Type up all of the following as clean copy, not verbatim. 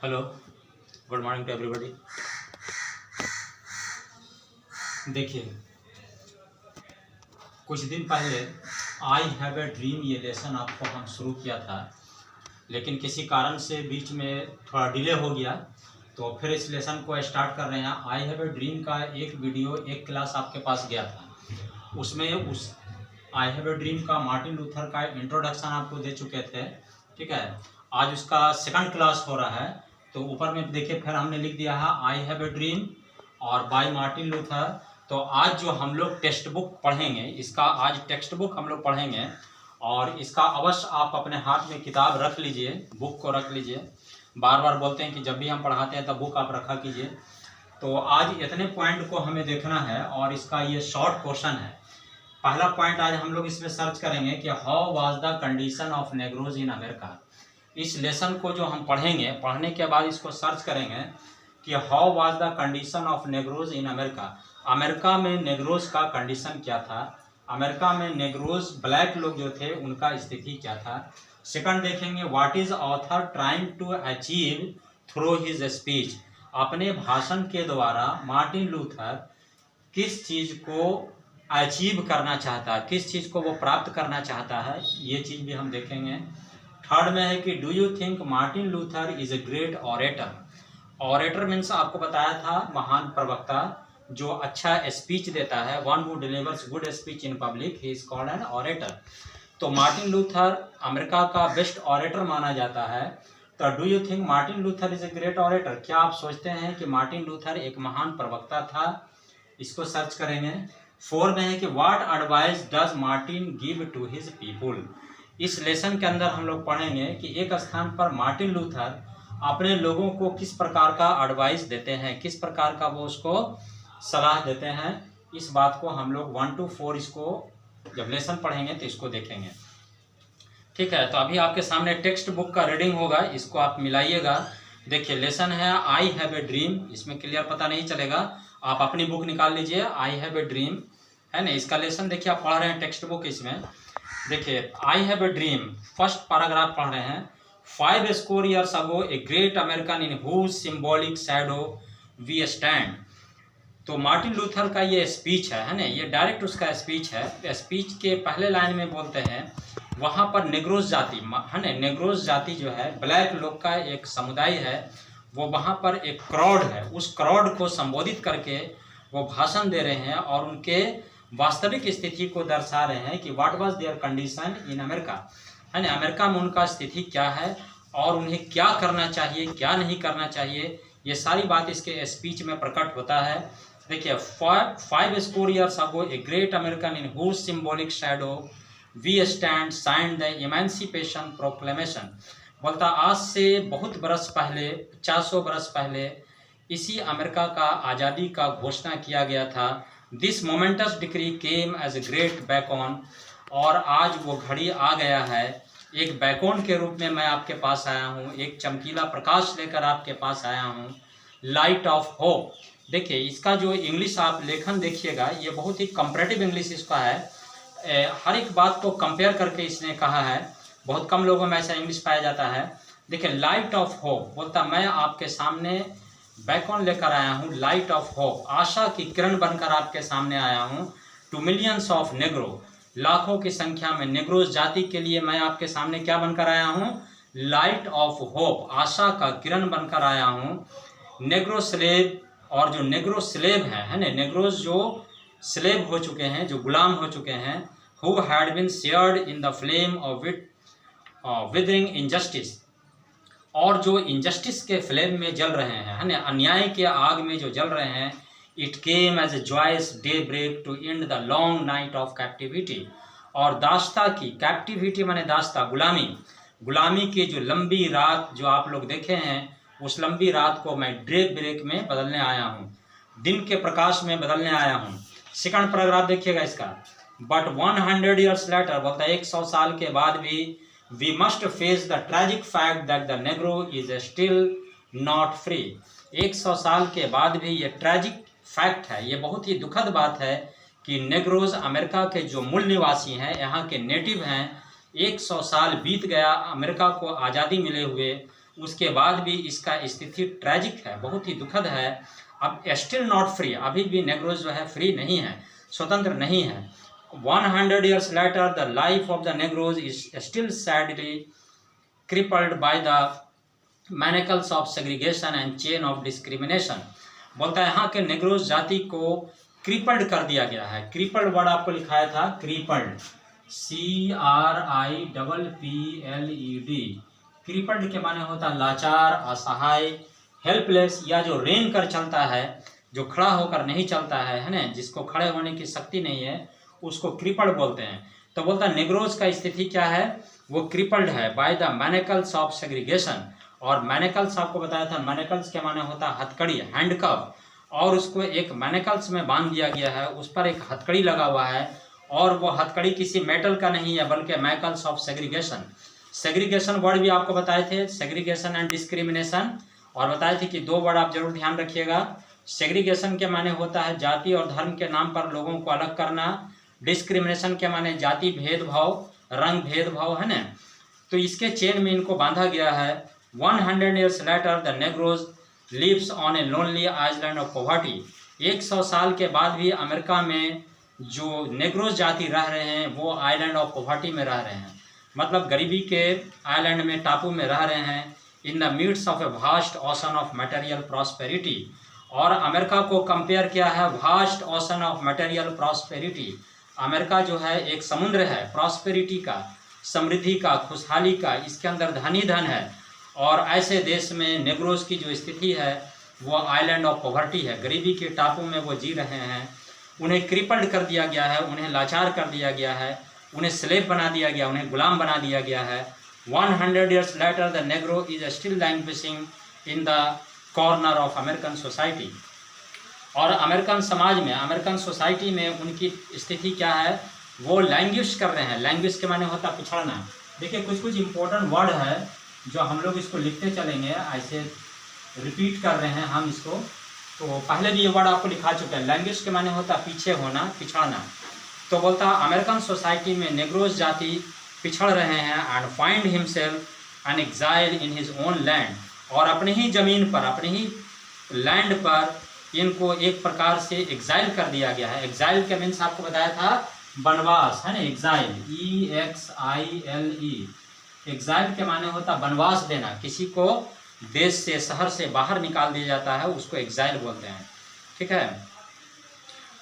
Hello, good morning to everybody. देखिए, कुछ दिन पहले आई हैव ए ड्रीम ये लेसन आपको हम शुरू किया था, लेकिन किसी कारण से बीच में थोड़ा डिले हो गया, तो फिर इस लेसन को स्टार्ट कर रहे हैं। आई हैव ए ड्रीम का एक वीडियो, एक क्लास आपके पास गया था। उसमें उस आई हैव ए ड्रीम का मार्टिन लूथर का इंट्रोडक्शन आपको दे चुके थे, ठीक है। आज उसका सेकंड क्लास हो रहा है, तो ऊपर में देखिए फिर हमने लिख दिया है आई हैव ए ड्रीम और बाय मार्टिन लूथर। तो आज जो हम लोग टेक्स्ट बुक पढ़ेंगे, इसका आज टेक्स्ट बुक हम लोग पढ़ेंगे, और इसका अवश्य आप अपने हाथ में किताब रख लीजिए, बुक को रख लीजिए। बार बार बोलते हैं कि जब भी हम पढ़ाते हैं तब बुक आप रखा कीजिए। तो आज इतने पॉइंट को हमें देखना है और इसका ये शॉर्ट क्वेश्चन है। पहला पॉइंट आज हम लोग इसमें सर्च करेंगे कि how was the condition of नेग्रोज in America. इस लेसन को जो हम पढ़ेंगे, पढ़ने के बाद इसको सर्च करेंगे कि how was the condition of नेग्रोज in America. America में नेग्रोज का कंडीशन क्या था, अमेरिका में नेग्रोज ब्लैक लोग जो थे उनका स्थिति क्या था। सेकंड देखेंगे what is author trying to achieve through his speech. अपने भाषण के द्वारा मार्टिन लूथर किस चीज़ को अचीव करना चाहता है, किस चीज़ को वो प्राप्त करना चाहता है, ये चीज़ भी हम देखेंगे। थर्ड में है कि do you think Martin Luther is a great orator. Orator means आपको बताया था महान प्रवक्ता, जो अच्छा स्पीच देता है। One who delivers good speech in public he is called an orator. तो मार्टिन लूथर अमेरिका का बेस्ट ऑरेटर माना जाता है। तो do you think Martin Luther is a great orator. क्या आप सोचते हैं कि मार्टिन लूथर एक महान प्रवक्ता था, इसको सर्च करेंगे। फोर में है कि what advice does Martin give to his people. इस लेसन के अंदर हम लोग पढ़ेंगे कि एक स्थान पर मार्टिन लूथर अपने लोगों को किस प्रकार का एडवाइस देते हैं, किस प्रकार का वो उसको सलाह देते हैं। इस बात को हम लोग 1 to 4 इसको जब लेसन पढ़ेंगे तो इसको देखेंगे, ठीक है। तो अभी आपके सामने टेक्स्ट बुक का रीडिंग होगा, इसको आप मिलाइएगा। देखिए लेसन है आई हैव ए ड्रीम, इसमें क्लियर पता नहीं चलेगा, आप अपनी बुक निकाल लीजिए। आई हैव ए ड्रीम है ना, इसका लेसन देखिए आप पढ़ रहे हैं टेक्स्ट बुक। इसमें देखिए आई have a dream, first paragraph पढ़ रहे हैं। 5 score years ago a great American in whose symbolic shadow we stand। तो मार्टिन लूथर का ये स्पीच है ना, ये डायरेक्ट उसका स्पीच है। स्पीच के पहले लाइन में बोलते हैं वहाँ पर नेग्रोज जाति है ना, नेग्रोज जाति जो है ब्लैक लोग का एक समुदाय है, वो वहाँ पर एक क्राउड है। उस क्राउड को संबोधित करके वो भाषण दे रहे हैं और उनके वास्तविक स्थिति को दर्शा रहे हैं कि what was there condition in America, है ना, अमेरिका में उनका स्थिति क्या है और उन्हें क्या करना चाहिए, क्या नहीं करना चाहिए। ये सारी बात इसके स्पीच में प्रकट होता है। देखिए 5 score years ago a great American in whose symbolic shadow we stand signed the Emancipation Proclamation। बोलता आज से बहुत बरस पहले, 400 बरस पहले इसी अमेरिका का आज़ादी का घोषणा किया गया था। This momentous decree came as a great beacon. और आज वो घड़ी आ गया है, एक बैकॉन के रूप में मैं आपके पास आया हूँ, एक चमकीला प्रकाश लेकर आपके पास आया हूँ, लाइट ऑफ होप। देखिए इसका जो इंग्लिश आप लेखन देखिएगा, ये बहुत ही कंपैरेटिव इंग्लिश इसका है। हर एक बात को कंपेयर करके इसने कहा है, बहुत कम लोगों में ऐसा इंग्लिश पाया जाता है। देखिए लाइट ऑफ होप बोलता मैं आपके सामने बैकॉन लेकर आया हूँ, लाइट ऑफ होप, आशा की किरण बनकर आपके सामने आया हूँ। टू मिलियंस ऑफ नेग्रो, लाखों की संख्या में नेग्रोज जाति के लिए मैं आपके सामने क्या बनकर आया हूँ, लाइट ऑफ होप, आशा का किरण बनकर आया हूँ। नेग्रो स्लेव, और जो नेग्रो स्लेव है ना, नेग्रोज जो स्लेव हो चुके हैं, जो गुलाम हो चुके हैं, who had been shared in the flame of withering injustice, और जो इनजस्टिस के फ्लेम में जल रहे हैं, है ना, अन्याय के आग में जो जल रहे हैं। It came as a joyous daybreak to end the long night of captivity. और दास्ता की, कैप्टिविटी माने दास्ता, गुलामी, गुलामी की जो लंबी रात जो आप लोग देखे हैं, उस लंबी रात को मैं डे ब्रेक में बदलने आया हूँ, दिन के प्रकाश में बदलने आया हूँ। सेकंड पैराग्राफ देखिएगा इसका। बट 100 years later, बोलता है 100 साल के बाद भी, we must face the tragic fact that the Negro is still not free. 100 साल के बाद भी ये ट्रेजिक फैक्ट है, ये बहुत ही दुखद बात है कि नेग्रोज अमेरिका के जो मूल निवासी हैं, यहाँ के नेटिव हैं, 100 साल बीत गया अमेरिका को आज़ादी मिले हुए, उसके बाद भी इसका स्थिति ट्रैजिक है, बहुत ही दुखद है। अब स्टिल नॉट फ्री, अभी भी नेग्रोज जो है फ्री नहीं है, स्वतंत्र नहीं है। 100 years later the life of the Negroes is still sadly crippled by the manacles of segregation and chain of discrimination। बोलता है यहाँ के नेग्रोज जाति को क्रिपल्ड कर दिया गया है। क्रिपल्ड वर्ड आपको लिखाया था, क्रिपल्ड, CRIPPLED। क्रिपल्ड के माने होता है लाचार, असहाय, हेल्पलेस, या जो रेंग कर चलता है, जो खड़ा होकर नहीं चलता है ना, जिसको खड़े होने की शक्ति नहीं है, उसको क्रिपल्ड बोलते हैं। तो बोलता है नेग्रोज का स्थिति क्या है, वो क्रिपल्ड है बाय द मैनेकल्स ऑफ सेग्रीगेशन। और मैनेकल्स आपको बताया था, मैनेकल्स के माने होता है हथकड़ी, हैंडकफ, और उसको एक मैनेकल्स में बांध दिया गया है, उस पर एक हथकड़ी लगा हुआ है, और वो हथकड़ी किसी मेटल का नहीं है बल्कि मैनेकल्स ऑफ सेग्रीगेशन। सेग्रीगेशन वर्ड भी आपको बताए थे, सेग्रीगेशन एंड डिस्क्रिमिनेशन, और बताए थे कि 2 वर्ड आप जरूर ध्यान रखिएगा। सेग्रीगेशन के माने होता है जाति और धर्म के नाम पर लोगों को अलग करना, डिस्क्रिमिनेशन के माने जाति भेदभाव, रंग भेदभाव, है ना। तो इसके चेन में इनको बांधा गया है। 100 years later the Negroes lives on a lonely island of poverty। 100 साल के बाद भी अमेरिका में जो नेग्रोज जाति रह रहे हैं वो आइलैंड ऑफ पॉवर्टी में रह रहे हैं, मतलब गरीबी के आइलैंड में, टापू में रह रहे हैं। In the midst of a vast ocean of material prosperity. और अमेरिका को कंपेयर किया है vast ocean of material prosperity. America जो है एक समुद्र है प्रॉस्पेरिटी का, समृद्धि का, खुशहाली का, इसके अंदर धन ही धन है। और ऐसे देश में नेग्रोज की जो स्थिति है वो आइलैंड ऑफ पॉवर्टी है, गरीबी के टापू में वो जी रहे हैं। उन्हें क्रिपल्ड कर दिया गया है, उन्हें लाचार कर दिया गया है, उन्हें स्लेव बना दिया गया, उन्हें गुलाम बना दिया गया है। 100 years later the Negro is still languishing in the corner of American society। और अमेरिकन समाज में, अमेरिकन सोसाइटी में उनकी स्थिति क्या है, वो लैंग्विश कर रहे हैं। लैंग्विश के माने होता पिछड़ना। देखिए कुछ इम्पोर्टेंट वर्ड है जो हम लोग इसको लिखते चलेंगे, ऐसे रिपीट कर रहे हैं हम इसको। तो पहले भी ये वर्ड आपको लिखा चुका है। लैंग्वेज के माने होता पीछे होना, पिछड़ना। तो बोलता अमेरिकन सोसाइटी में नेग्रोज जाति पिछड़ रहे हैं and find himself an exile in his own land. और अपनी ही ज़मीन पर, अपनी ही लैंड पर इनको एक प्रकार से एग्जाइल कर दिया गया है। एग्जाइल के मीन्स आपको बताया था वनवास, है ना, एग्जाइल, EXILE। एग्जाइल के माने होता वनवास देना, किसी को देश से, शहर से बाहर निकाल दिया जाता है, उसको एग्जाइल बोलते हैं, ठीक है।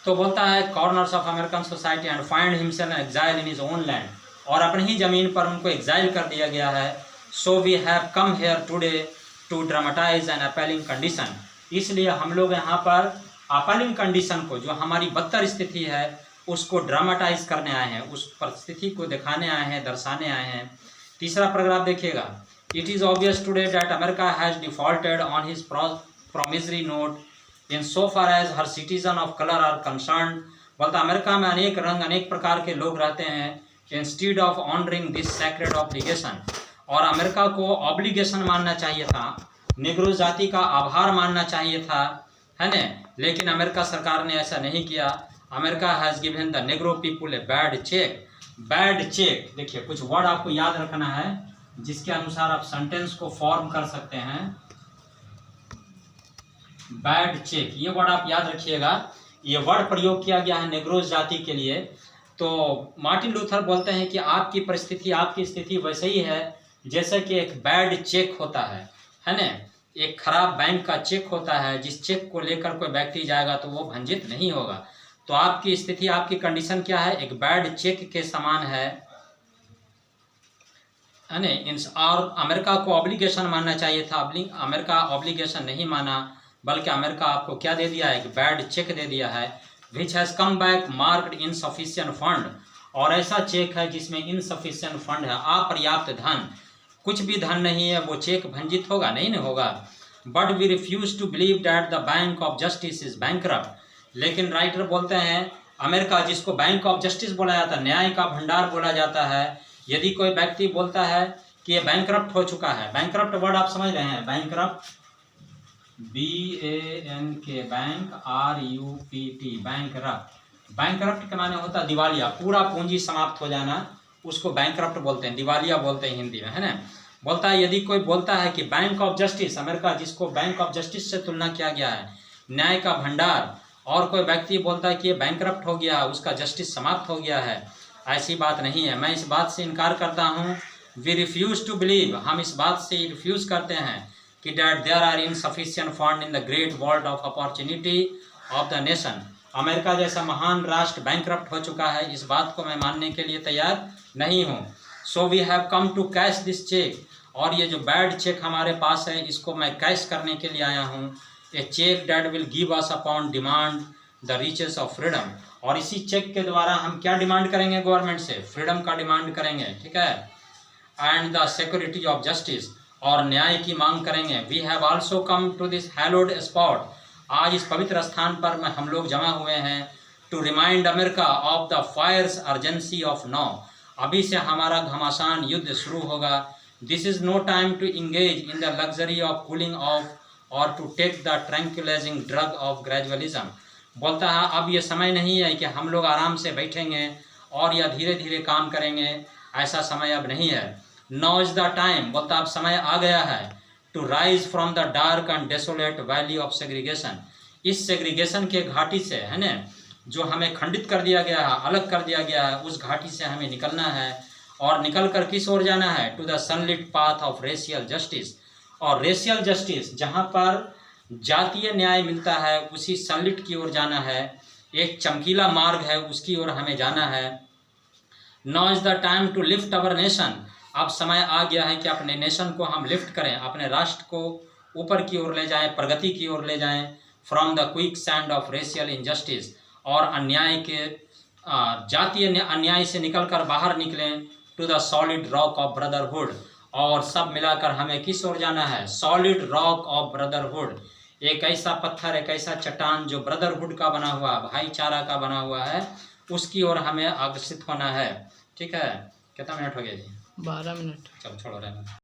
तो बोलता है corners of American society and find himself exile in his own land. और अपनी ही ज़मीन पर उनको एग्जाइल कर दिया गया है। So we have come here today to dramatize an appealing condition. इसलिए हम लोग यहाँ पर अपीलिंग कंडीशन को, जो हमारी बदतर स्थिति है, उसको ड्रामेटाइज करने आए हैं, उस परिस्थिति को दिखाने आए हैं, दर्शाने आए हैं। तीसरा पैराग्राफ देखिएगा। It is obvious today that America has defaulted on his promissory note in so far as her citizen of colour are concern. बोलता अमेरिका में अनेक रंग, अनेक प्रकार के लोग रहते हैं। Instead of honouring this sacred obligation. और अमेरिका को ऑब्लिगेशन मानना चाहिए था, नेग्रो जाति का आभार मानना चाहिए था, है ना। लेकिन अमेरिका सरकार ने ऐसा नहीं किया। America has given the Negro people a bad cheque. Bad cheque, देखिए कुछ वर्ड आपको याद रखना है जिसके अनुसार आप सेंटेंस को फॉर्म कर सकते हैं। बैड चेक, ये वर्ड आप याद रखिएगा। ये वर्ड प्रयोग किया गया है नेग्रोज जाति के लिए। तो मार्टिन लूथर बोलते हैं कि आपकी परिस्थिति, आपकी स्थिति वैसे ही है जैसे कि एक बैड चेक होता है ना। एक खराब बैंक का चेक होता है, जिस चेक को लेकर कोई व्यक्ति जाएगा तो वो भंजित नहीं होगा। तो आपकी स्थिति, आपकी कंडीशन क्या है, एक बैड चेक के समान है ना। और अमेरिका को ऑब्लिगेशन मानना चाहिए था, अमेरिका ऑब्लिगेशन नहीं माना, बल्कि अमेरिका आपको क्या दे दिया है, एक बैड चेक दे दिया है। Which has come back marked insufficient fund. और ऐसा चेक है जिसमें इनसफिशिएंट फंड है, अपर्याप्त धन, कुछ भी धन नहीं है, वो चेक भंजित होगा नहीं होगा। But we refuse to believe that the bank of justice is bankrupt. लेकिन राइटर बोलते हैं अमेरिका, जिसको बैंक ऑफ जस्टिस बोला जाता है, न्याय का भंडार बोला जाता है, यदि कोई व्यक्ति बोलता है कि ये बैंकरप्ट हो चुका है, बैंकरप्ट वर्ड आप समझ रहे हैं, bankrupt, BANK, bank, RUPT, bankrupt. Bankrupt के माने होता है दिवालिया, पूरा पूंजी समाप्त हो जाना, उसको बैंकरप्ट बोलते हैं, दिवालिया बोलते हैं हिंदी में, है ना। बोलता है यदि कोई बोलता है कि बैंक ऑफ जस्टिस, अमेरिका जिसको बैंक ऑफ जस्टिस से तुलना किया गया है, न्याय का भंडार, और कोई व्यक्ति बोलता है कि ये बैंकरप्ट हो गया, उसका जस्टिस समाप्त हो गया है, ऐसी बात नहीं है। मैं इस बात से इनकार करता हूँ। वी रिफ्यूज़ टू बिलीव, हम इस बात से रिफ्यूज़ करते हैं कि that there are insufficient fund in the great world of opportunity of the nation. America जैसा महान राष्ट्र बैंकरप्ट हो चुका है, इस बात को मैं मानने के लिए तैयार नहीं हूँ। So we have come to cash this cheque, और ये जो बैड चेक हमारे पास है इसको मैं कैश करने के लिए आया हूँ। A check that will give us upon demand the riches of freedom, और इसी चेक के द्वारा हम क्या डिमांड करेंगे गवर्नमेंट से? फ्रीडम का डिमांड करेंगे, ठीक है, and the security of justice, और न्याय की मांग करेंगे। We have also come to this hallowed spot, आज इस पवित्र स्थान पर हम लोग जमा हुए हैं, to remind America of the fierce urgency of now, अभी से हमारा घमासान युद्ध शुरू होगा। This is no time to engage in the luxury of cooling off or to take the tranquilizing drug of gradualism, बोलता है अब ये समय नहीं है कि हम लोग आराम से बैठेंगे और या धीरे धीरे काम करेंगे, ऐसा समय अब नहीं है। नाउ इज़ द टाइम, बोलता अब समय आ गया है, to rise from the dark and desolate valley of segregation, इस सेग्रीगेशन के घाटी से, है ना, जो हमें खंडित कर दिया गया है, अलग कर दिया गया है, उस घाटी से हमें निकलना है। और निकल कर किस ओर जाना है? To the sunlit path of racial justice, और रेशियल जस्टिस जहाँ पर जातीय न्याय मिलता है उसी सनलिट की ओर जाना है, एक चमकीला मार्ग है उसकी ओर हमें जाना है। Now is the time to lift our nation, अब समय आ गया है कि अपने नेशन को हम लिफ्ट करें, अपने राष्ट्र को ऊपर की ओर ले जाएं, प्रगति की ओर ले जाएं, from the quicksand of racial injustice, और अन्याय के जातीय अन्याय से निकलकर बाहर निकलें, to the solid rock of brotherhood, और सब मिलाकर हमें किस ओर जाना है? सॉलिड रॉक ऑफ ब्रदरहुड, एक ऐसा पत्थर, एक ऐसा चट्टान जो ब्रदरहुड का बना हुआ, भाईचारा का बना हुआ है, उसकी ओर हमें अग्रसित होना है। ठीक है, कितना मिनट हो गया जी? 12 मिनट। चलो छोड़ो रहना।